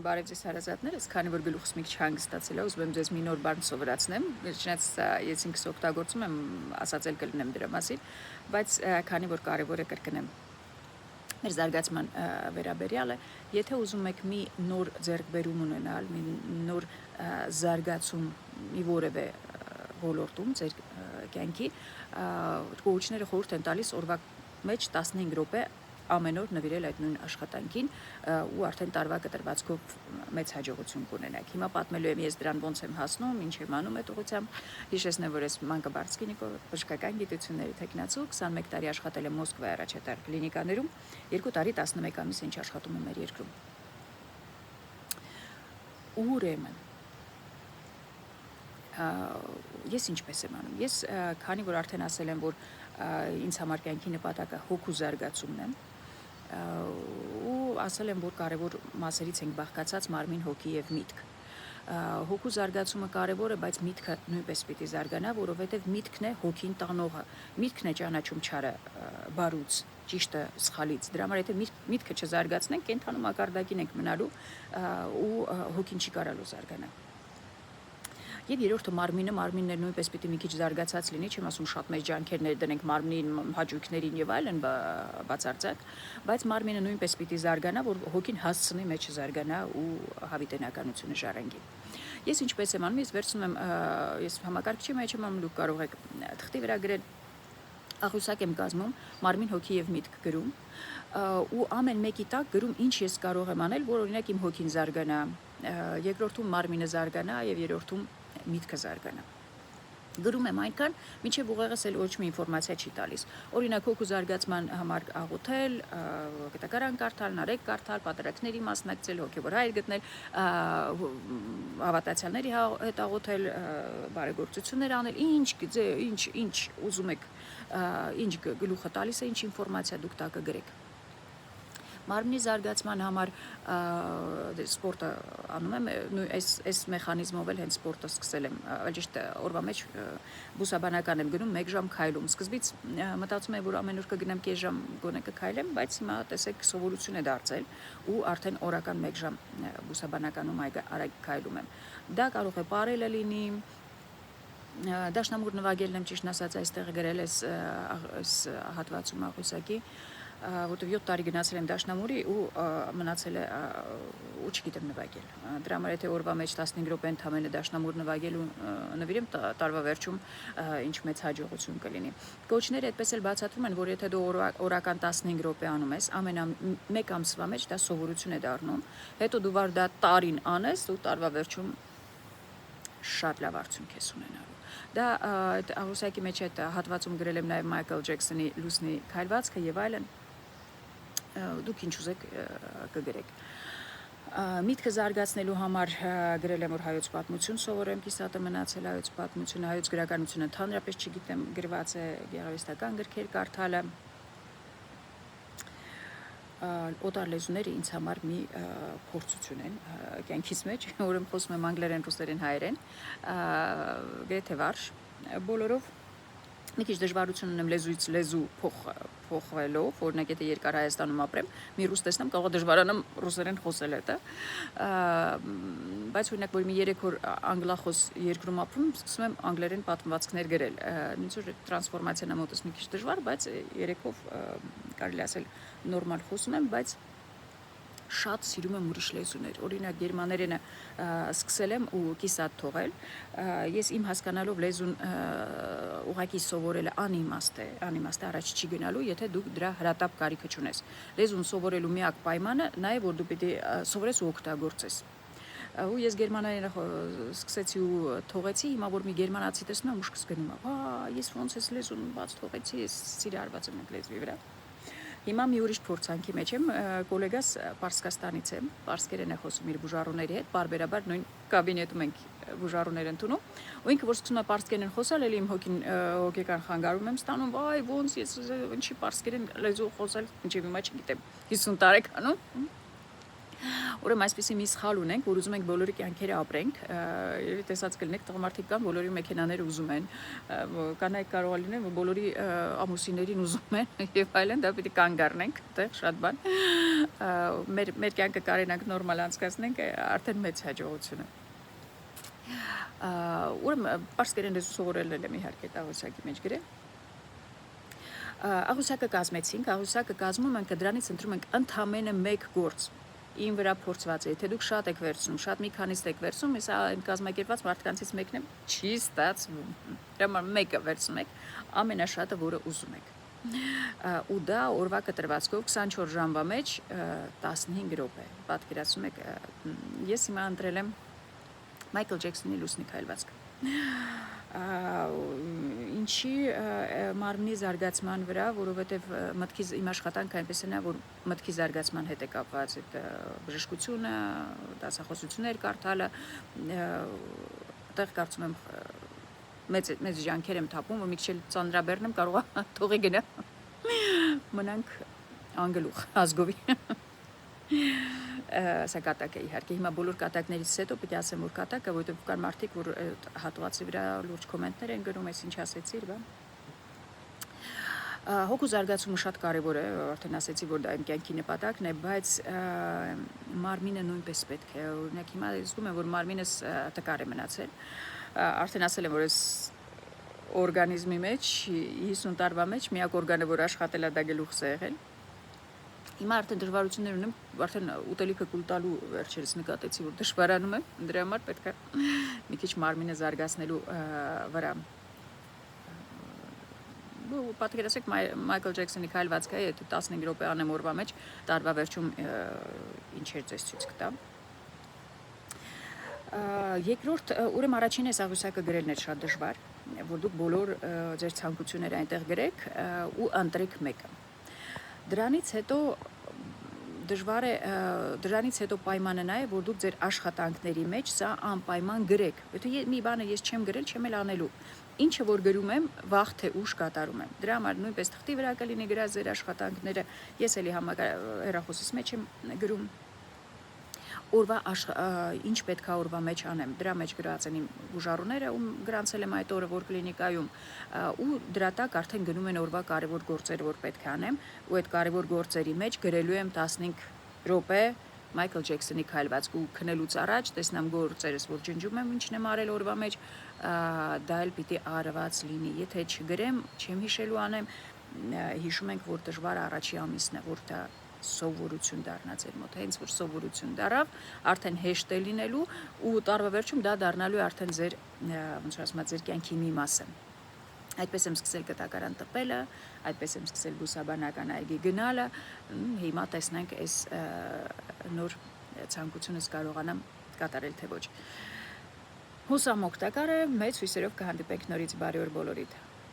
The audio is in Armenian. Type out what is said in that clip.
Բարև ձեզ հարազատներս, քանի որ գլուխս մի քիչ հանգստացել է, ուզում եմ ձեզ մի նոր բան սովորացնեմ, չնայած ես ինքս օգտագործում եմ, ասածել կլինեմ դրա մասին, բայց քանի որ կարևոր է կրկնեմ մեր զարգացման վերաբերյալ է, եթե ուզում եք մի նոր ձեռքբերում ունենալ, մի նոր զարգացում մի որևէ ոլորտում ձեր կյանքի, կոուչները խորհուրդ են տալիս օրվա մեջ 15 րոպե ամեն օր նվիրել այդ նույն աշխատանքին ու արդեն տարվա կտրվածքով մեծ հաջողություն կունենաք։ Հիմա պատմելու եմ ես դրան ոնց եմ հասնում, ինչ եմ անում այդ ուղղությամբ։ Հիշեցնեմ, որ ես Մանկաբարձկի բժշկական գիտությունների թեկնածու, 21 տարի աշխատել եմ Մոսկվայի առաջատար կլինիկաներում, 2 տարի 11 ամիս ինչ աշխատում եմ մեր երկրում։ Ուրեմն ես ինչպես եմ անում։ Ես քանի որ արդեն ասել եմ, որ ինձ համար կյանքի նպատակը հոգու զարգացումն է, ու ասել եմ, որ կարևոր մասերից ենք բաղկացած մարմին, հոգի եւ միտք։ Հոգու զարգացումը կարևոր է, բայց միտքը նույնպես պիտի զարգանա, որովհետեւ միտքն է հոգին տանողը, միտքն է ճանաչում չարը բարուց, ճիշտը սխալից։ Դրա համար եթե միտքը չզարգացնենք, կենթանու մակարդակին ենք մնալու ու հոգին չի կարալու զարգանալ։ Եվ երրորդը մարմինն է նույնպես պիտի մի քիչ զարգացած լինի, չեմ ասում շատ մեծ ջանքեր ներդնենք մարմնին, հաճույքներին եւ այլն բացարձակ, բայց մարմինը նույնպես պիտի զարգանա, որ հոգին հասցնի մեջը զարգանա ու հավիտենականությունը ժառանգի։ Ես ինչպես եմ անում, ես վերցնում եմ, ես համակարգչի մեջ եմ անում, դուք կարող եք թղթի վրա գրել, աղյուսակ եմ կազմում, մարմին, հոգի եւ միտք գրում, ու ամեն մեկի տակ գրում ինչ ես կարող եմ անել, որ օրինակ իմ հոգին զարգանա, երկրորդում մարմինը զարգանա եւ երրորդում միտքը զարգանա։ Գրում եմ այնքան, մինչև ուղեղս էլ ոչ մի ինֆորմացիա չի տալիս։ Օրինակ հոգու զարգացման համար աղոթել, գտակարան կարդալ, նարեկ կարդալ, պատերազմների մասնակցել, հոգևոր հայր գտնել, հավատացյալների հետ աղոթել, բարեգործություններ անել, ինչ ուզում եք, ինչ գլուխը տալիս է, ինչ ինֆորմացիա դուք տակը գրեք։ Մարմնի զարգացման համար սպորտը անում եմ, այս մեխանիզմով էլ հենց սպորտը սկսել եմ, ճիշտ օրվա մեջ բուսաբանական եմ գնում 1 ժամ քայլում։ Սկզբից մտածում եմ, որ ամեն օր կգնամ կես ժամ գոնե կքայլեմ, բայց հիմա տեսեք սովորություն է դարձել ու արդեն օրական 1 ժամ բուսաբանականում արագ քայլում եմ։ Դա կարող է պարելը լինի, դաշնամուր նվագելն եմ ճիշտ ասած այստեղ գրել այս հատվածում աղյուսակի, որտեղ 7 տարի գնացել եմ դաշնամուրի ու մնացել է ու չգիտեմ նվագել։ Դրա համար եթե օրվա մեջ 15 րոպե ընդամենը դաշնամուր նվագելու նվիրեմ, տարվա վերջում ինչ մեծ հաջողություն կլինի։ Կոուչները այդպես էլ բացատրում են, որ եթե դու օրական 15 րոպե անում ես, ամեն 1 ամսվա մեջ դա սովորություն է դառնում, հետո դու վար դա տարին անես ու տարվա վերջում շատ լավ արդյունք ես ունենալու։ Դա աղյուսակի մեջ այդ հատվածում գրել եմ նաև Մայքլ Ջեքսոնի լուսնի քայլվածքը եւ այլն, դուք ինչ ուզեք կգրեք։ Միտքը զարգացնելու համար գրել եմ, որ հայոց պատմություն սովորեմ, կիսատը մնացել հայոց պատմությունը, հայոց գրականությունը ընդհանրապես չգիտեմ, գրված է գեղարվեստական գրքեր կարդալը, օտար լեզուները ինձ համար մի փորձություն են կյանքիս մեջ, որում խոսում եմ անգլերեն, ռուսերեն, հայերեն, գրեթե վարժ, բոլորով մի քիչ դժվարություն ունեմ լեզուից լեզու փոխվելով, օրինակ եթե երկար Հայաստանում ապրեմ, մի ռուս տեսնեմ, կարող է դժվարանամ ռուսերեն խոսել հետը, բայց օրինակ որ մի 3 օր անգլախոս երկրում ապրում, սկսում եմ անգլերեն պատմվածքներ գրել։ Ինձ որ տրանսֆորմացիան մոտս մի քիչ դժվար, բայց 3-ով կարելի ասել նորմալ խոսում եմ, բայց շատ սիրում եմ ուրիշ լեզուներ, օրինակ գերմաներենը սկսել եմ ու կիսատ թողել, ես իմ հասկանալով լեզուն ուղղակի սովորելը անիմաստ է առաջ չի գնալու, եթե դու դրա հրատապ կարիքը չունես։ Լեզուն սովորելու միակ պայմանը նա է, որ դու պիտի սովորես ու օգտագործես։ Ու ես գերմաներենը սկսեցի ու թողեցի, հիմա որ մի գերմանացի տեսնում եմ, ուշքս գնում է, ես ոնց էս լեզուն բաց թողեցի, ես սիրարված եմ այդ լեզվի վրա։ Հիմա մի ուրիշ փորձանքի մեջ եմ, գոլեգաս Պարսկաստանից եմ, պարսկերեն է խոսում իր բուժառուների հետ, բարբերաբար նույն կաբինետում ենք բուժառուներ ընդունում, ու ինքը որ սկսում է պարսկերեն խոսալ, էլի իմ հոգեկան խանգարում եմ ստանում, վայ, ոնց ես ինչի պարսկերեն լեզու խոսալ, ինչեւ հիմա չգիտեմ, 50 տարեկանում։ Ուրեմն այսպեսի մի սխալ ունենք, որ ուզում ենք բոլորի կյանքերը ապրենք, երբ տեսած կլինեք տղամարդիկ կան, բոլորի մեքենաները ուզում են, կանայք կարող է լինեն, որ բոլորի ամուսիններին ուզում են եւ այլն, դա պիտի կանգ առնենք, այդտեղ շատ բան։ Մեր կյանքը կարենանք նորմալ անցկացնենք, արդեն մեծ հաջողություն է։ Ուրեմն պարսկերեն ես սովորել եմ իհարկե աղյուսակի մեջ գրել։ Աղյուսակը կազմեցինք, աղյուսակը կազմում ենք, դրանից ընտրում ենք ընդամենը մեկ գործ։ Ին վրա փորձված է, թե դուք շատ եք վերցնում, շատ մի քանիստ եք վերցնում, ես այն կազմակերպված մարդկանցից մեկն եմ, չի ստացվում։ Դրա համար մեկը վերցնում եք, ամենաշատը, որը ուզում եք։ Ու դա օրվա կտրվածքով 24 ժամվա մեջ 15 րոպե։ Պատկերացնում եք, ես հիմա ընտրել եմ Մայքլ Ջեքսոնի լուսնի քայլվածքը։ Ինչի մարմնի զարգացման վրա, որովհետև մտքի իմ աշխատանքը այնպես է նա, որ մտքի զարգացման հետ է կապված այդ բժշկությունը, դասախոսություններ կարդալը, այդտեղ կարծում եմ մեծ ջանքեր եմ թափում, որ մի քիչ ծանրաբեռնեմ, կարող է թողի գնա։ Մնանք անգլուխ ազգովի։ Սա կատակ է իհարկե, հիմա բոլոր կատակներից հետո պիտի ասեմ, որ կատակը, որովհետև կան մարդիկ, որ հատվածի վրա լուրջ կոմենտներ են գրում, ես ինչ ասեցի, բա։ Հոգու զարգացումը շատ կարևոր է, արդեն ասեցի, որ դա իմ կյանքի նպատակն է, բայց մարմինը նույնպես պետք է, օրինակ հիմա զգում եմ, որ մարմինս տկար է մնացել, արդեն ասել եմ, որ ես օրգանիզմի մեջ 50 տարվա մեջ միակ օրգանը, որ աշխատել է, դա գլուխս է եղել։ Հիմա արդեն դժվարություններ ունեմ, արդեն ուտելիքը կուլ տալու վերջերս նկատեցի, որ դժվարանում եմ, դրա համար պետք է մի քիչ մարմինը զարգացնելու վրա։ Պատկերացրեք Մայքլ Ջեքսոնի քայլվածքը է, 15 րոպե անեմ օրվա մեջ, տարվա վերջում ինչեր ձեզ ցույց կտամ։ Երկրորդ, ուրեմն առաջին այս աղյուսակը գրելն էր շատ դժվար, որ դուք բոլոր ձեր ցանկությունները այնտեղ գրեք ու ընտրեք մեկը։ Դրանից հետո դժվար է, դրանից հետո պայմանը նա է, որ դուք ձեր աշխատանքների մեջ սա անպայման գրեք։ Եթե մի բանը ես չեմ գրել, չեմ էլ անելու։ Ինչը որ գրում եմ, վաղ թե ուշ կատարում եմ։ Դրա համար նույնպես թղթի վրա կլինի գրած ձեր աշխատանքները, ես էլի հեռախոսիս մեջ եմ գրում։ Օրվա ինչ պետք է օրվա մեջ անեմ, դրա մեջ գրած են իմ բուժառուները, ում գրանցել եմ այդ օրը, որ կլինիկայում, ու դրա տակ արդեն գնում են օրվա կարևոր գործերը, որ պետք է անեմ, ու այդ կարևոր գործերի մեջ գրելու եմ 15 րոպե Մայքլ Ջեքսոնի քայլվածք ու քնելուց առաջ տեսնամ գործերս, որ ջնջում եմ, ինչն եմ արել օրվա մեջ, դա էլ պիտի արված լինի, եթե չգրեմ, չեմ հիշելու անեմ, հիշում ենք, որ դժվար առաջի ամիսն է, որ դա սովորություն դառնա ձեր մոտ, հենց որ սովորություն դարավ, արդեն հեշտ է լինելու ու տարվա վերջում դա դառնալու է արդեն ձեր, ոնց ասում եմ, ձեր կյանքի մի մասը։ Այդպես եմ սկսել կտակարան տպելը, այդպես եմ սկսել բուսաբանական այգի գնալը, հիմա տեսնենք այս նոր ցանկությունս կարողանամ կատարել թե ոչ։ Հուսամ օգտակար է, մեծ հույսերով կհանդիպենք նորից, բարի օր բոլորիդ։